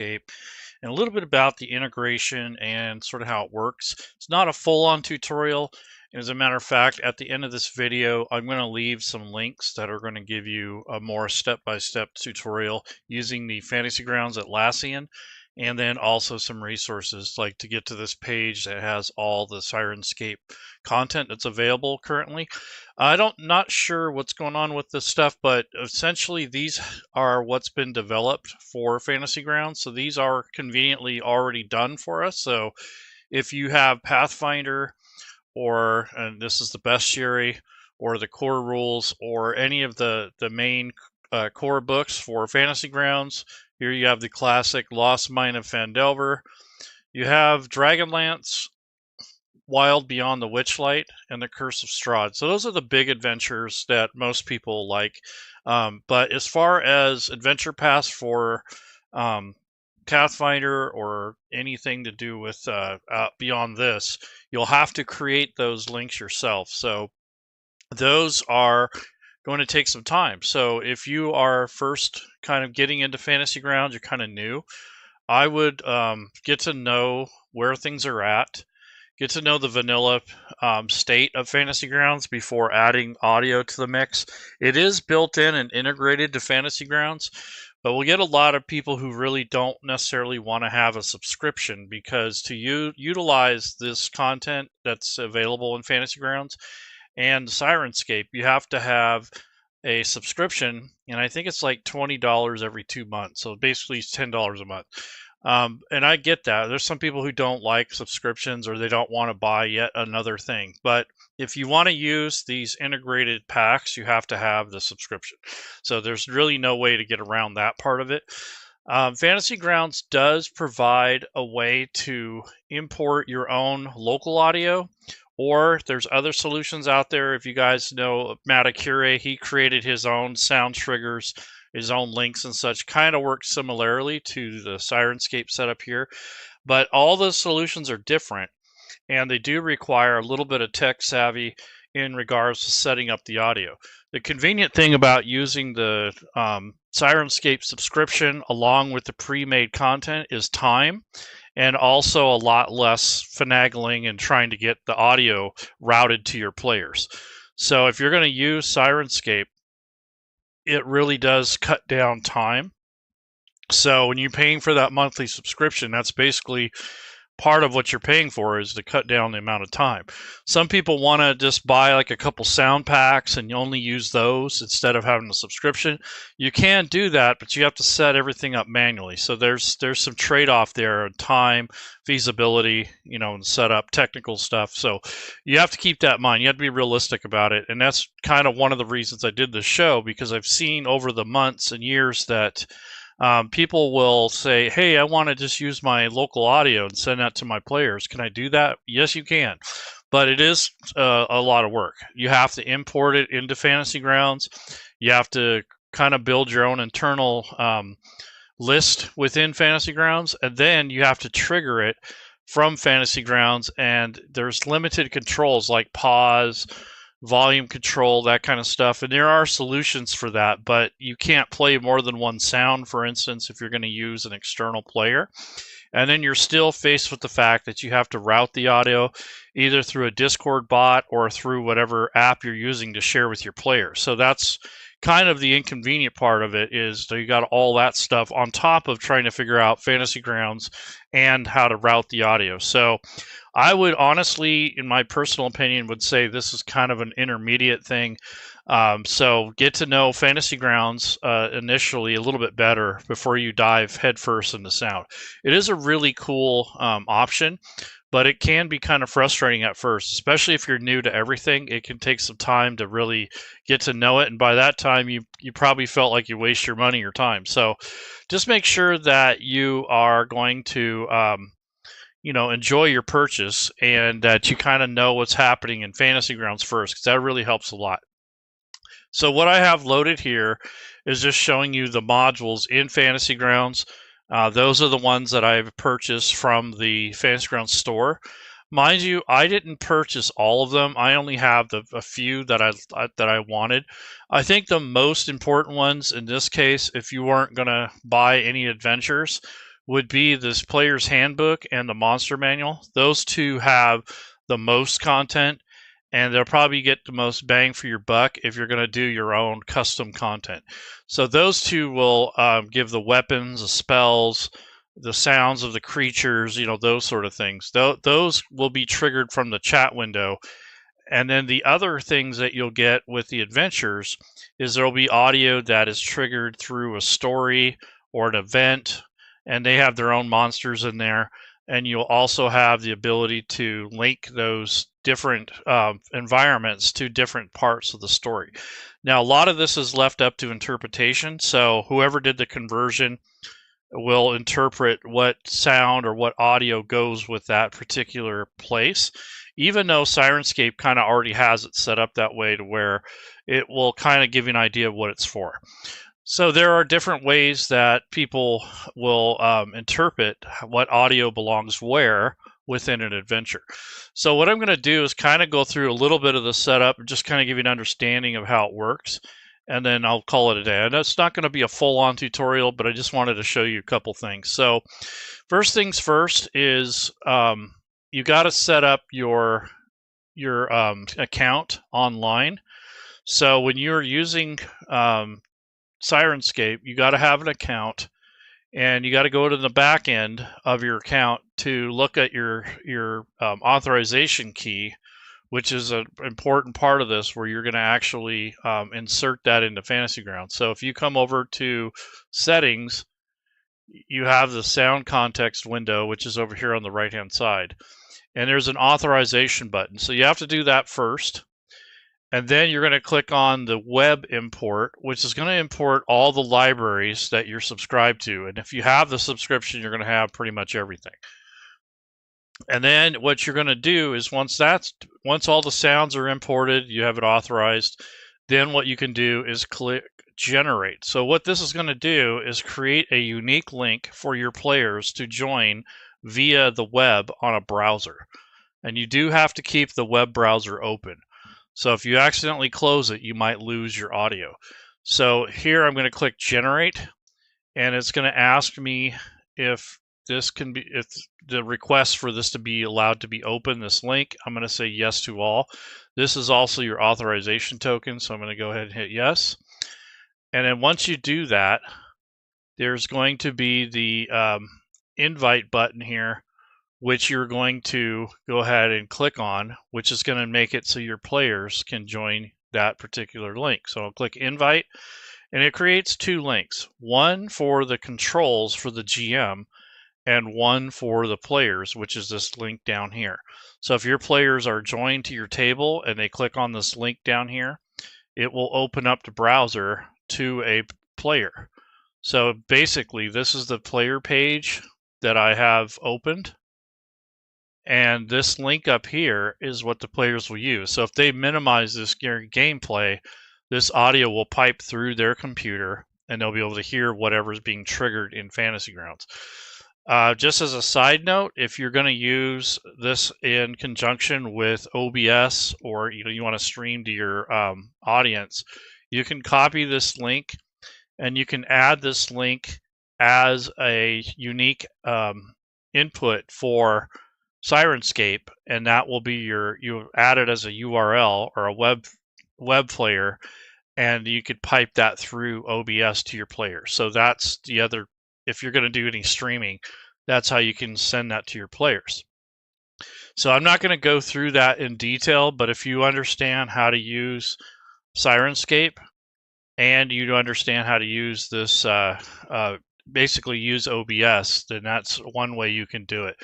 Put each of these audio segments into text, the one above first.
and a little bit about the integration and sort of how it works. It's not a full-on tutorial. As a matter of fact, at the end of this video, I'm going to leave some links that are going to give you a more step-by-step tutorial using the Fantasy Grounds Atlassian, and then also some resources like to get to this page that has all the Syrinscape content that's available currently. Not sure what's going on with this stuff, but essentially these are what's been developed for Fantasy Grounds. So these are conveniently already done for us. So if you have Pathfinder, or and this is the bestiary, or the core rules, or any of the main core books for Fantasy Grounds, here you have the classic Lost Mine of Phandelver. You have Dragonlance, Wild Beyond the Witchlight, and the Curse of Strahd. So those are the big adventures that most people like. But as far as adventure paths for Pathfinder or anything to do with beyond this, you'll have to create those links yourself. So those are going to take some time. So if you are first kind of getting into Fantasy Grounds, you're kind of new, I would get to know where things are at, get to know the vanilla state of Fantasy Grounds before adding audio to the mix. It is built in and integrated to Fantasy Grounds, but we'll get a lot of people who really don't necessarily want to have a subscription, because to utilize this content that's available in Fantasy Grounds and Syrinscape, you have to have a subscription, and I think it's like $20 every 2 months. So basically it's $10 a month. And I get that. There's some people who don't like subscriptions, or they don't want to buy yet another thing. But if you want to use these integrated packs, you have to have the subscription. So there's really no way to get around that part of it. Fantasy Grounds does provide a way to import your own local audio, or there's other solutions out there. If you guys know Matt Akure, he created his own sound triggers, his own links and such, kind of works similarly to the Syrinscape setup here. But all the solutions are different, and they do require a little bit of tech savvy in regards to setting up the audio. The convenient thing about using the Syrinscape subscription along with the pre-made content is time, and also a lot less finagling and trying to get the audio routed to your players. So if you're going to use Syrinscape, it really does cut down time. So when you're paying for that monthly subscription, that's basically part of what you're paying for, is to cut down the amount of time. Some people want to just buy like a couple sound packs and you only use those instead of having a subscription. You can do that, but you have to set everything up manually. So there's some trade-off there, time, feasibility, and setup, technical stuff. So you have to keep that in mind. You have to be realistic about it. And that's kind of one of the reasons I did this show, because I've seen over the months and years that people will say, hey, I want to just use my local audio and send that to my players. Can I do that? Yes, you can. But it is a lot of work. You have to import it into Fantasy Grounds. You have to kind of build your own internal list within Fantasy Grounds, and then you have to trigger it from Fantasy Grounds. And there's limited controls like pause, volume control, that kind of stuff. And there are solutions for that, but you can't play more than one sound, for instance, if you're going to use an external player. And then you're still faced with the fact that you have to route the audio either through a Discord bot or through whatever app you're using to share with your players. So that's kind of the inconvenient part of it, is that you got all that stuff on top of trying to figure out Fantasy Grounds and how to route the audio. So I would honestly, in my personal opinion, would say this is kind of an intermediate thing. So get to know Fantasy Grounds initially a little bit better before you dive headfirst into sound. It is a really cool option, but it can be kind of frustrating at first, especially if you're new to everything. It can take some time to really get to know it, and by that time you probably felt like you waste your money or time. So just make sure that you are going to enjoy your purchase, and that you kind of know what's happening in Fantasy Grounds first, because that really helps a lot. So what I have loaded here is just showing you the modules in Fantasy Grounds. Those are the ones that I've purchased from the Fantasy Grounds store. Mind you, I didn't purchase all of them. I only have a few that I wanted. I think the most important ones in this case, if you weren't going to buy any adventures, would be this player's handbook and the monster manual. Those two have the most content, and they'll probably get the most bang for your buck if you're going to do your own custom content. So those two will give the weapons, the spells, the sounds of the creatures, those sort of things. Those will be triggered from the chat window. And then the other things that you'll get with the adventures is there'll be audio that is triggered through a story or an event, and they have their own monsters in there. And you'll also have the ability to link those different environments to different parts of the story. Now, a lot of this is left up to interpretation. So whoever did the conversion will interpret what sound or what audio goes with that particular place, even though Syrinscape kind of already has it set up that way to where it will kind of give you an idea of what it's for. So there are different ways that people will interpret what audio belongs where within an adventure. So what I'm going to do is kind of go through a little bit of the setup and just kind of give you an understanding of how it works, and then I'll call it a day. And it's not going to be a full-on tutorial, but I just wanted to show you a couple things. So first things first is you got to set up your account online. So when you're using Syrinscape, you got to have an account, and you got to go to the back end of your account to look at your authorization key, which is an important part of this, where you're going to actually insert that into Fantasy Grounds. So if you come over to settings, you have the sound context window, which is over here on the right hand side, and there's an authorization button. So you have to do that first. And then you're going to click on the web import, which is going to import all the libraries that you're subscribed to. And if you have the subscription, you're going to have pretty much everything. And then what you're going to do is once all the sounds are imported, you have it authorized, then what you can do is click generate. So what this is going to do is create a unique link for your players to join via the web on a browser. And you do have to keep the web browser open. So if you accidentally close it, you might lose your audio. So here I'm going to click generate, and it's going to ask me if the request for this to be allowed to be open, this link. I'm going to say yes to all. This is also your authorization token, so I'm going to go ahead and hit yes. And then once you do that, there's going to be the invite button here, which you're going to go ahead and click on, which is going to make it so your players can join that particular link. So I'll click invite, and it creates two links, one for the controls for the GM and one for the players, which is this link down here. So if your players are joined to your table and they click on this link down here, it will open up the browser to a player. So basically, this is the player page that I have opened. And this link up here is what the players will use. So if they minimize this gameplay, this audio will pipe through their computer, and they'll be able to hear whatever is being triggered in Fantasy Grounds. Just as a side note, if you're going to use this in conjunction with OBS, or you want to stream to your audience, you can copy this link, and you can add this link as a unique input for Syrinscape, and that will be you add it as a URL or a web player, and you could pipe that through OBS to your player. So that's the other, if you're going to do any streaming, that's how you can send that to your players. So I'm not going to go through that in detail, but if you understand how to use Syrinscape and you understand how to use this, basically use OBS, then that's one way you can do it.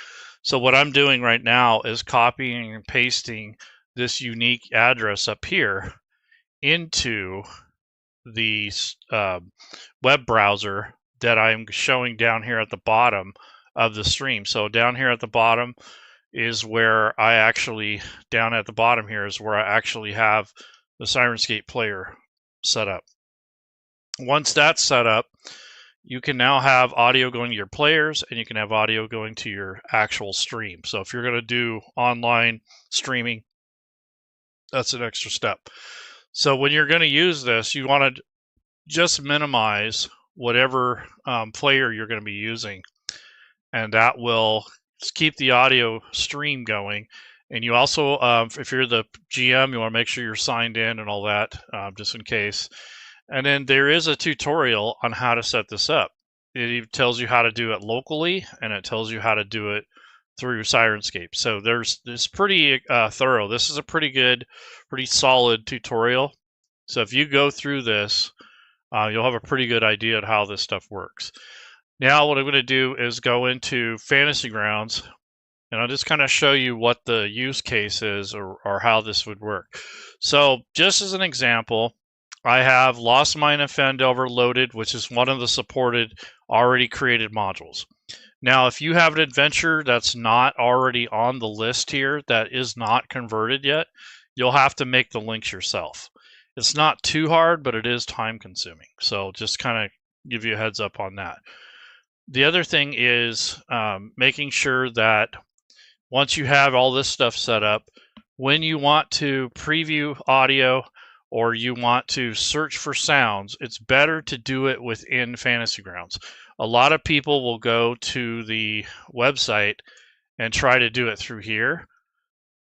So what I'm doing right now is copying and pasting this unique address up here into the web browser that I'm showing down here at the bottom of the stream. So down here at the bottom is where I actually, down at the bottom here is where I actually have the Syrinscape player set up. Once that's set up, you can now have audio going to your players, and you can have audio going to your actual stream. So if you're going to do online streaming, that's an extra step. So when you're going to use this, you want to just minimize whatever player you're going to be using. and that will keep the audio stream going. And you also, if you're the GM, you want to make sure you're signed in and all that, just in case. And then there is a tutorial on how to set this up. It tells you how to do it locally, and it tells you how to do it through Syrinscape. So it's pretty thorough. This is a pretty good, pretty solid tutorial. So if you go through this, you'll have a pretty good idea of how this stuff works. Now what I'm going to do is go into Fantasy Grounds, and I'll just kind of show you what the use case is, or how this would work. So just as an example, I have Lost Mine of Phandelver loaded, which is one of the supported already created modules. Now, if you have an adventure that's not already on the list here, that is not converted yet, you'll have to make the links yourself. It's not too hard, but it is time consuming. So just kind of give you a heads up on that. The other thing is making sure that once you have all this stuff set up, when you want to preview audio or you want to search for sounds, it's better to do it within Fantasy Grounds. A lot of people will go to the website and try to do it through here.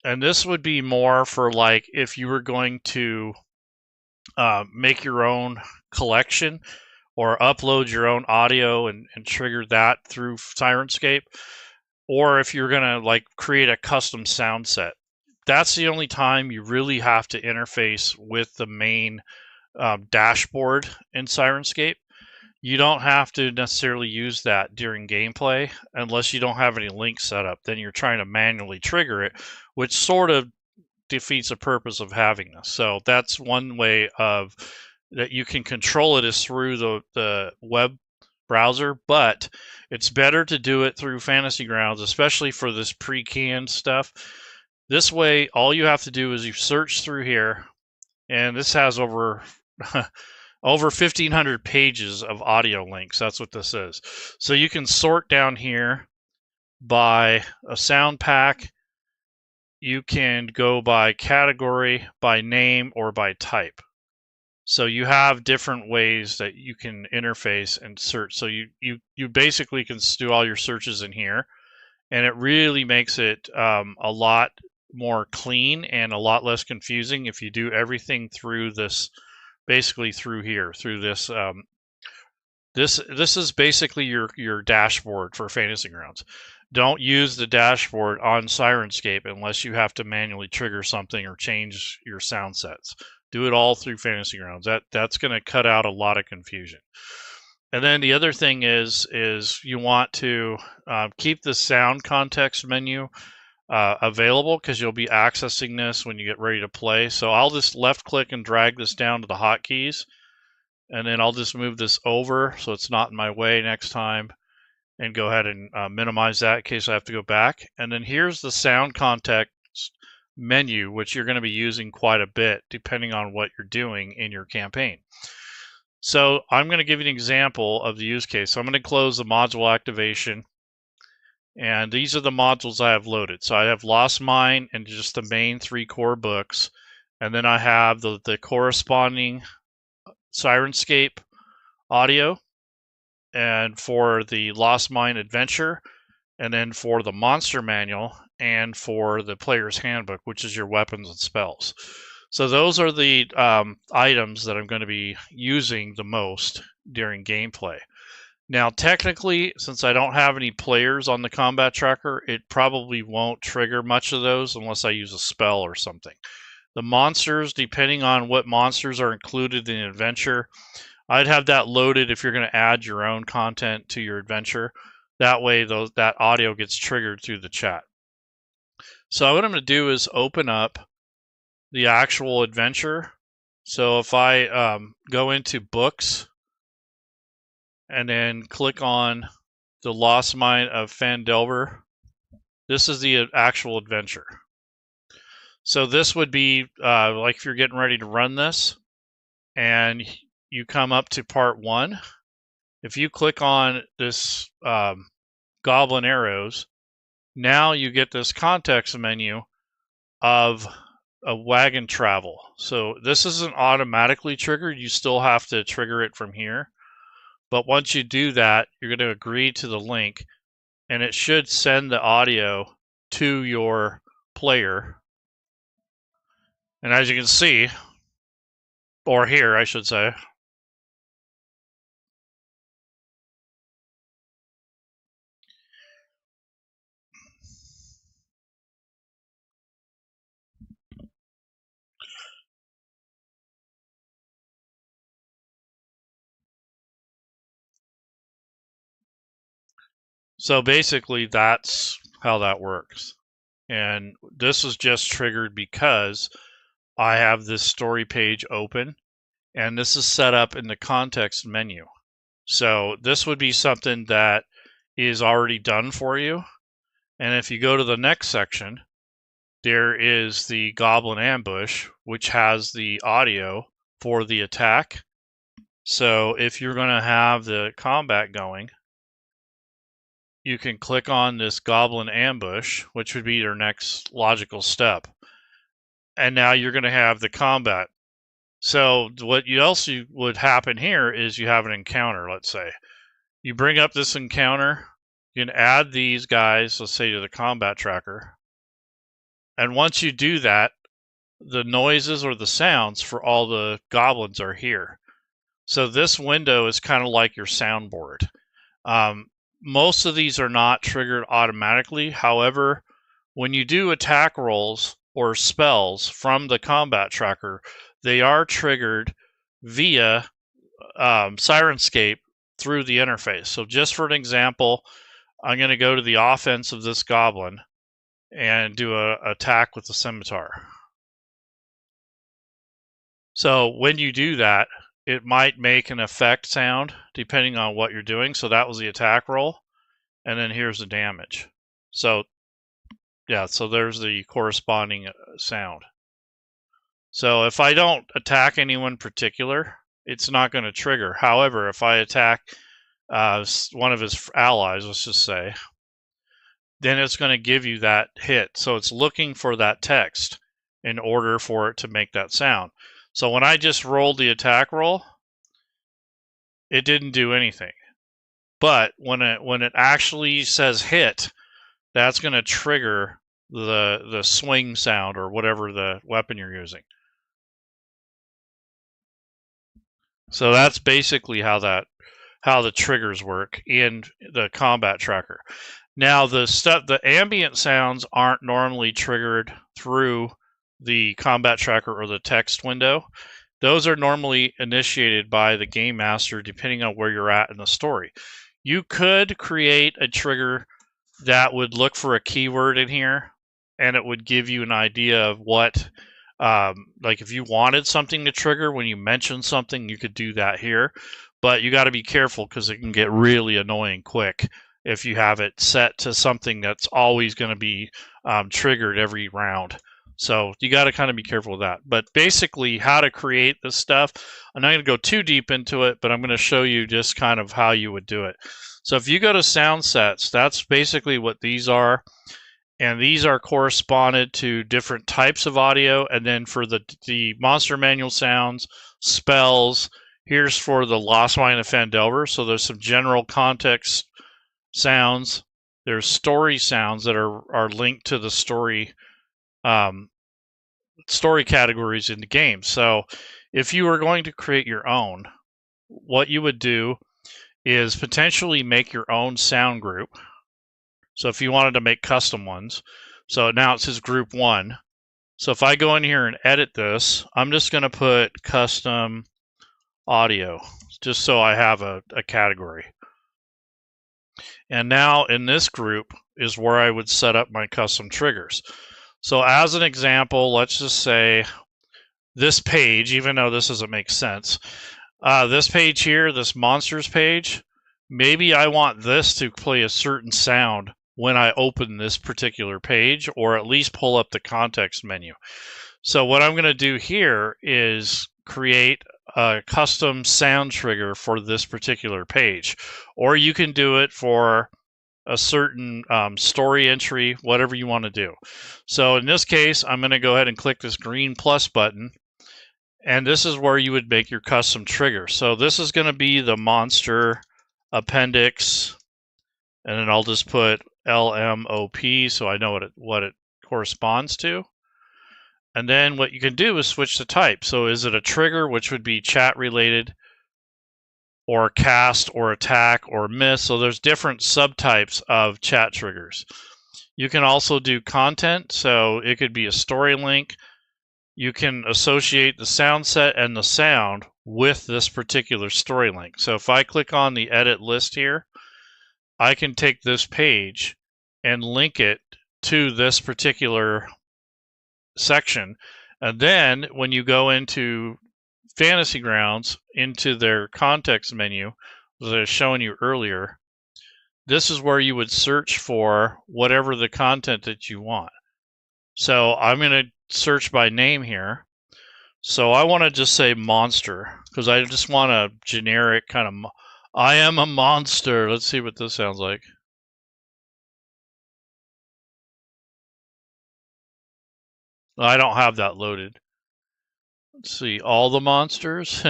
And this would be more for like if you were going to make your own collection or upload your own audio and trigger that through Syrinscape, or if you're gonna like create a custom sound set. That's the only time you really have to interface with the main dashboard in Syrinscape. You don't have to necessarily use that during gameplay unless you don't have any links set up. Then you're trying to manually trigger it, which sort of defeats the purpose of having this. So that's one way of that you can control it, is through the web browser, but it's better to do it through Fantasy Grounds, especially for this pre-canned stuff. This way, all you have to do is you search through here, and this has over 1,500 pages of audio links. That's what this is. So you can sort down here by a sound pack. You can go by category, by name, or by type. So you have different ways that you can interface and search. So you basically can do all your searches in here, and it really makes it a lot more clean and a lot less confusing if you do everything through this, basically through here, through this. This is basically your dashboard for Fantasy Grounds. Don't use the dashboard on Syrinscape unless you have to manually trigger something or change your sound sets. Do it all through Fantasy Grounds. That's going to cut out a lot of confusion. And then the other thing is you want to keep the sound context menu available, because you'll be accessing this when you get ready to play. So I'll just left click and drag this down to the hotkeys, and then I'll just move this over so it's not in my way next time, and go ahead and minimize that in case I have to go back. And then here's the sound context menu, which you're going to be using quite a bit depending on what you're doing in your campaign. So I'm going to give you an example of the use case. So I'm going to close the module activation, and these are the modules I have loaded. So I have Lost Mine and just the main 3 core books, and then I have the corresponding Syrinscape audio, and for the Lost Mine adventure, and then for the monster manual, and for the player's handbook, which is your weapons and spells. So those are the items that I'm going to be using the most during gameplay. Now, technically, since I don't have any players on the combat tracker, it probably won't trigger much of those unless I use a spell or something. The monsters, depending on what monsters are included in the adventure, I'd have that loaded if you're going to add your own content to your adventure. That way, that audio gets triggered through the chat. So what I'm going to do is open up the actual adventure. So if I go into books and then click on the Lost Mine of Phandelver, this is the actual adventure. So this would be like if you're getting ready to run this and you come up to part 1. If you click on this goblin arrows, now you get this context menu of a wagon travel. So this isn't automatically triggered. You still have to trigger it from here. But once you do that, you're going to agree to the link. and it should send the audio to your player. And as you can see, or hear, I should say, so basically that's how that works. And this was just triggered because I have this story page open, and this is set up in the context menu. So this would be something that is already done for you. And if you go to the next section, there is the Goblin Ambush, which has the audio for the attack. So if you're going to have the combat going, you can click on this Goblin Ambush, which would be your next logical step. And now you're going to have the combat. So what else would happen here is you have an encounter, let's say. You bring up this encounter, you can add these guys, let's say, to the combat tracker. And once you do that, the noises or the sounds for all the goblins are here. So this window is kind of like your soundboard. Most of these are not triggered automatically. However, when you do attack rolls or spells from the combat tracker, they are triggered via Syrinscape through the interface. So just for an example, I'm going to go to the offense of this goblin and do an attack with the scimitar. So when you do that, it might make an effect sound depending on what you're doing. So that was the attack roll. And then here's the damage. So yeah, so there's the corresponding sound. So if I don't attack anyone particular, it's not going to trigger. However, if I attack one of his allies, let's just say, then it's going to give you that hit. So it's looking for that text in order for it to make that sound. So when I just rolled the attack roll, it didn't do anything. But when it actually says hit, that's going to trigger the swing sound or whatever the weapon you're using. So that's basically how the triggers work in the combat tracker. Now the ambient sounds aren't normally triggered through the combat tracker or the text window. Those are normally initiated by the game master depending on where you're at in the story. You could create a trigger that would look for a keyword in here, and it would give you an idea of what, like if you wanted something to trigger when you mention something, you could do that here. But you got to be careful because it can get really annoying quick if you have it set to something that's always going to be triggered every round. So you got to kind of be careful with that. But basically how to create this stuff, I'm not going to go too deep into it, but I'm going to show you just kind of how you would do it. So if you go to sound sets, that's basically what these are. And these are corresponded to different types of audio. And then for the monster manual sounds, spells, here's for the Lost Wine of Phandelver. So there's some general context sounds. There's story sounds that are linked to the story categories in the game. So if you were going to create your own, what you would do is potentially make your own sound group. So if you wanted to make custom ones, so now it says group 1. So if I go in here and edit this, I'm just going to put custom audio, just so I have a category. And now in this group is where I would set up my custom triggers. So as an example, let's just say this page, even though this doesn't make sense, this page here, this monsters page, maybe I want this to play a certain sound when I open this particular page, or at least pull up the context menu. So what I'm going to do here is create a custom sound trigger for this particular page, or you can do it for a certain story entry, whatever you want to do. So in this case, I'm going to go ahead and click this green plus button, and this is where you would make your custom trigger. So this is going to be the monster appendix and then I'll just put LMOP so I know what it corresponds to. And then what you can do is switch the type. So is it a trigger, which would be chat related, or cast, or attack, or miss? So there's different subtypes of chat triggers. You can also do content, so it could be a story link. You can associate the sound set and the sound with this particular story link. So if I click on the edit list here, I can take this page and link it to this particular section. And then when you go into Fantasy Grounds, into their context menu, as I was showing you earlier, this is where you would search for whatever the content that you want. So I'm going to search by name here. So I want to just say monster, because I just want a generic kind of, I am a monster. Let's see what this sounds like. I don't have that loaded. Let's see, all the monsters.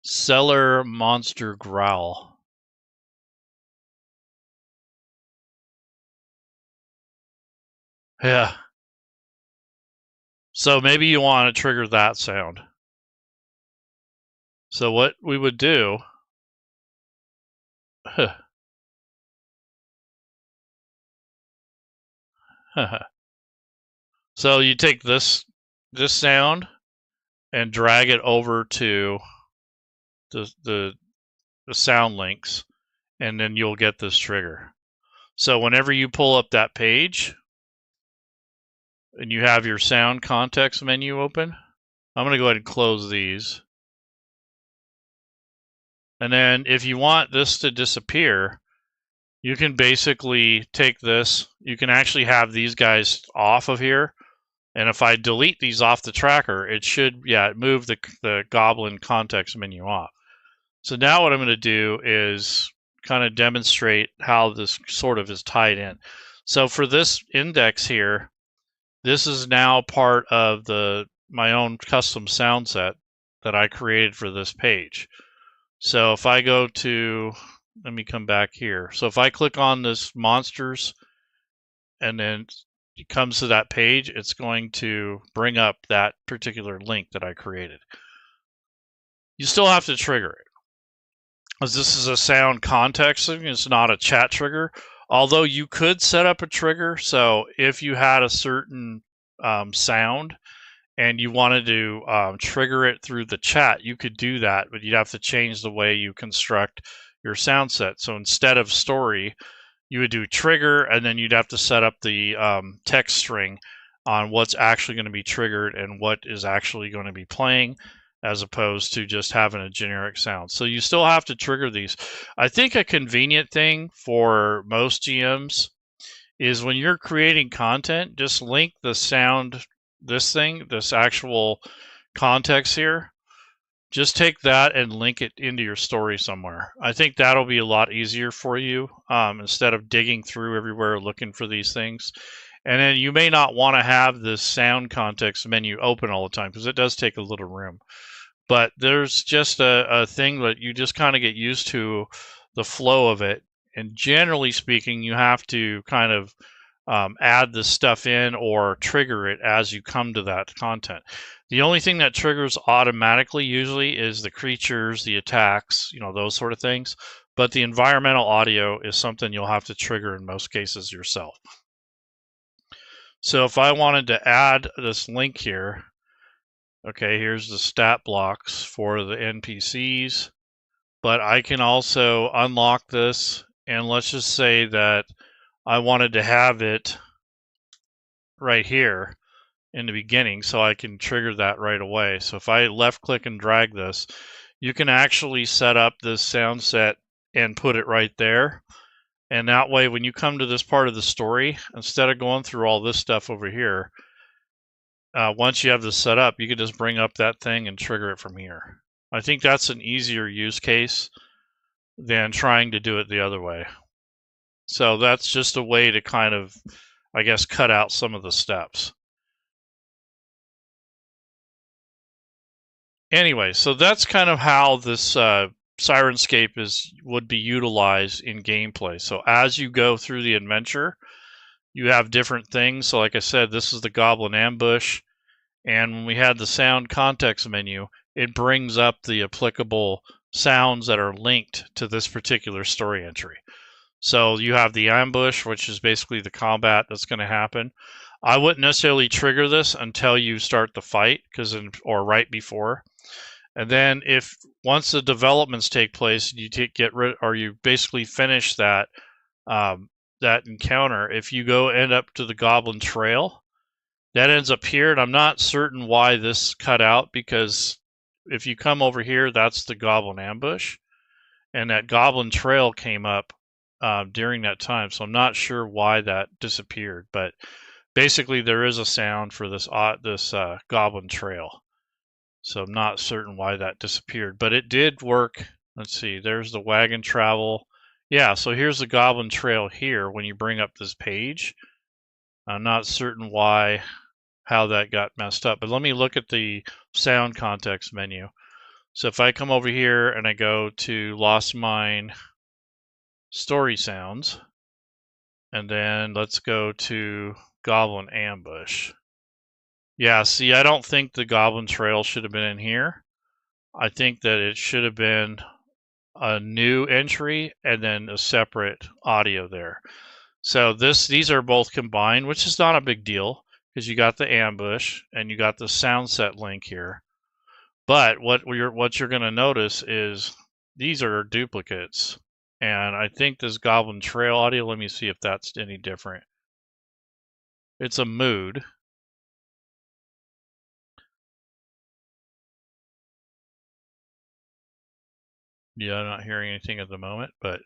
Cellar monster growl. Yeah. So maybe you want to trigger that sound. So what we would do, so you take this sound and drag it over to the sound links, and then you'll get this trigger. So whenever you pull up that page and you have your sound context menu open, I'm going to go ahead and close these. And then if you want this to disappear, you can basically take this, you can actually have these guys off of here. And if I delete these off the tracker, it should, move the goblin context menu off. So now what I'm going to do is kind of demonstrate how this sort of is tied in. So for this index here, this is now part of my own custom sound set that I created for this page. So if I go to, let me come back here. So if I click on this monsters and then it comes to that page, it's going to bring up that particular link that I created. You still have to trigger it, as this is a sound contexting, it's not a chat trigger. Although you could set up a trigger, so if you had a certain sound and you wanted to trigger it through the chat, you could do that, but you'd have to change the way you construct your sound set. So instead of story, you would do trigger, and then you'd have to set up the text string on what's actually going to be triggered and what is actually going to be playing, as opposed to just having a generic sound. So you still have to trigger these. I think a convenient thing for most GMs is when you're creating content, just link the sound, this actual context here, just take that and link it into your story somewhere. I think that'll be a lot easier for you instead of digging through everywhere looking for these things. And then you may not want to have this sound context menu open all the time because it does take a little room. But there's just a thing that you just kind of get used to the flow of it. And generally speaking, you have to kind of add this stuff in or trigger it as you come to that content. The only thing that triggers automatically usually is the creatures, the attacks, those sort of things. But the environmental audio is something you'll have to trigger in most cases yourself. So if I wanted to add this link here, okay, here's the stat blocks for the NPCs, but I can also unlock this, and let's just say that I wanted to have it right here in the beginning, so I can trigger that right away. So if I left click and drag this, you can actually set up this sound set and put it right there. And that way, when you come to this part of the story, instead of going through all this stuff over here, once you have this set up, you can just bring up that thing and trigger it from here. I think that's an easier use case than trying to do it the other way. So that's just a way to kind of, I guess, cut out some of the steps. Anyway, so that's kind of how this Syrinscape would be utilized in gameplay. So as you go through the adventure, you have different things. So like I said, this is the goblin ambush, and when we had the sound context menu, it brings up the applicable sounds that are linked to this particular story entry. So you have the ambush, which is basically the combat that's going to happen. I wouldn't necessarily trigger this until you start the fight, or right before. And then if once the developments take place, you get rid, or you basically finish that that encounter. If you end up to the Goblin Trail, that ends up here, and I'm not certain why this cut out, because if you come over here, that's the Goblin Ambush, and that Goblin Trail came up during that time, so I'm not sure why that disappeared. But basically, there is a sound for this Goblin Trail. So I'm not certain why that disappeared, but it did work. Let's see, there's the wagon travel. Yeah, so here's the Goblin Trail here when you bring up this page. I'm not certain how that got messed up, but let me look at the sound context menu. So if I come over here and I go to Lost Mine Story Sounds, and then let's go to Goblin Ambush. Yeah, see, I don't think the Goblin Trail should have been in here. I think that it should have been a new entry and then a separate audio there. So these are both combined, which is not a big deal because you got the ambush and you got the sound set link here. But what you're going to notice is these are duplicates. And I think this Goblin Trail audio, let me see if that's any different. It's a mood. Yeah, I'm not hearing anything at the moment, but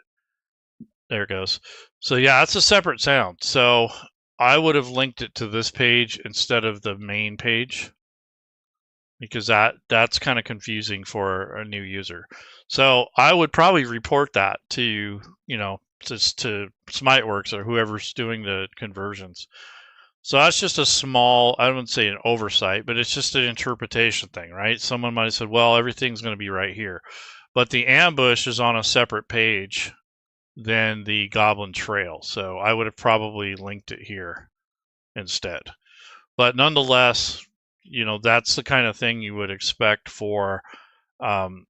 there it goes. So yeah, it's a separate sound. So I would have linked it to this page instead of the main page, because that's kind of confusing for a new user. So I would probably report that to, just to Smiteworks or whoever's doing the conversions. So that's just a small, I wouldn't say an oversight, but it's just an interpretation thing, right? Someone might have said, well, everything's going to be right here. But the ambush is on a separate page than the Goblin Trail. So I would have probably linked it here instead. But nonetheless, that's the kind of thing you would expect for Syrinscape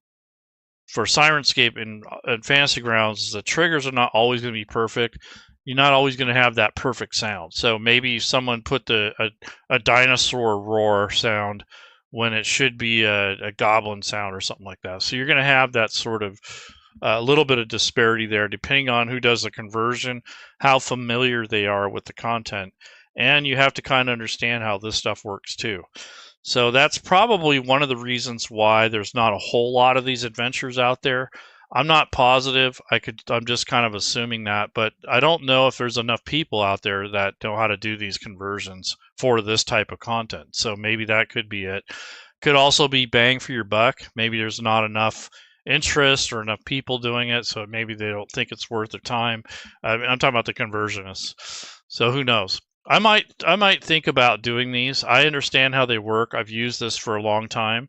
and Fantasy Grounds. The triggers are not always going to be perfect. You're not always going to have that perfect sound. So maybe someone put a dinosaur roar sound when it should be a goblin sound or something like that. So you're going to have that sort of a little bit of disparity there, depending on who does the conversion, how familiar they are with the content, and you have to kind of understand how this stuff works too. So that's probably one of the reasons why there's not a whole lot of these adventures out there. I'm not positive. I'm just kind of assuming that, but I don't know if there's enough people out there that know how to do these conversions for this type of content. So maybe that could be it. Could also be bang for your buck. Maybe there's not enough interest or enough people doing it, so maybe they don't think it's worth their time. I'm talking about the conversionists. So who knows? I might think about doing these. I understand how they work. I've used this for a long time.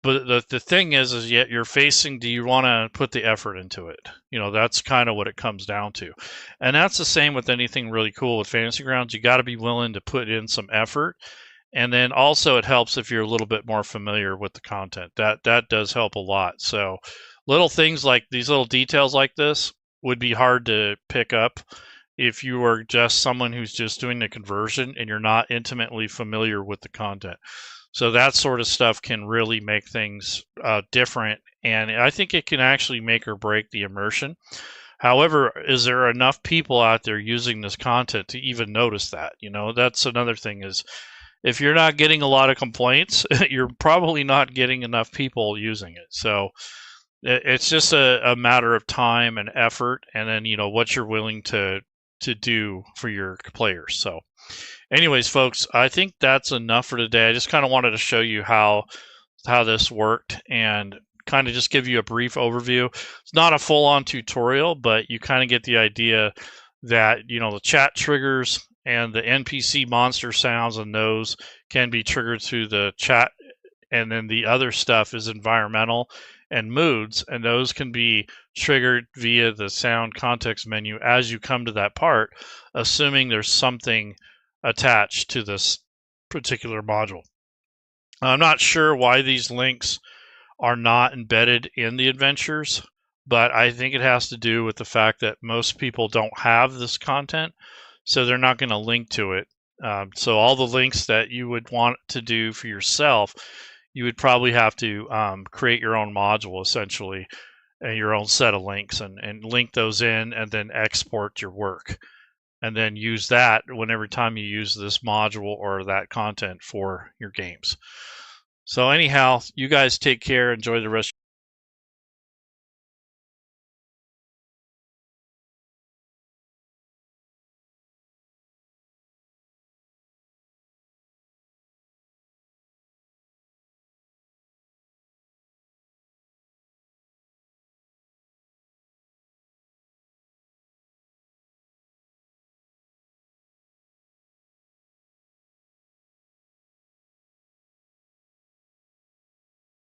But the thing is yet you're facing, do you want to put the effort into it? That's kind of what it comes down to. And that's the same with anything really cool with Fantasy Grounds. You got to be willing to put in some effort. And then also it helps if you're a little bit more familiar with the content. That does help a lot. So little things like these, little details like this would be hard to pick up if you are just someone who's just doing the conversion and you're not intimately familiar with the content. So that sort of stuff can really make things different, and I think it can actually make or break the immersion. However, is there enough people out there using this content to even notice that? That's another thing, is if you're not getting a lot of complaints, you're probably not getting enough people using it. So it's just a matter of time and effort, and then what you're willing to do for your players. So anyways, folks, I think that's enough for today. I just kind of wanted to show you how this worked and kind of just give you a brief overview. It's not a full-on tutorial, but you kind of get the idea that the chat triggers and the NPC monster sounds and those can be triggered through the chat, and then the other stuff is environmental, and moods, and those can be triggered via the sound context menu as you come to that part, assuming there's something attached to this particular module. I'm not sure why these links are not embedded in the adventures, but I think it has to do with the fact that most people don't have this content, so they're not going to link to it. So all the links that you would want to do for yourself, you would probably have to create your own module, essentially, and your own set of links, and link those in, and then export your work, and then use that whenever time you use this module or that content for your games. So anyhow, you guys take care. Enjoy the rest.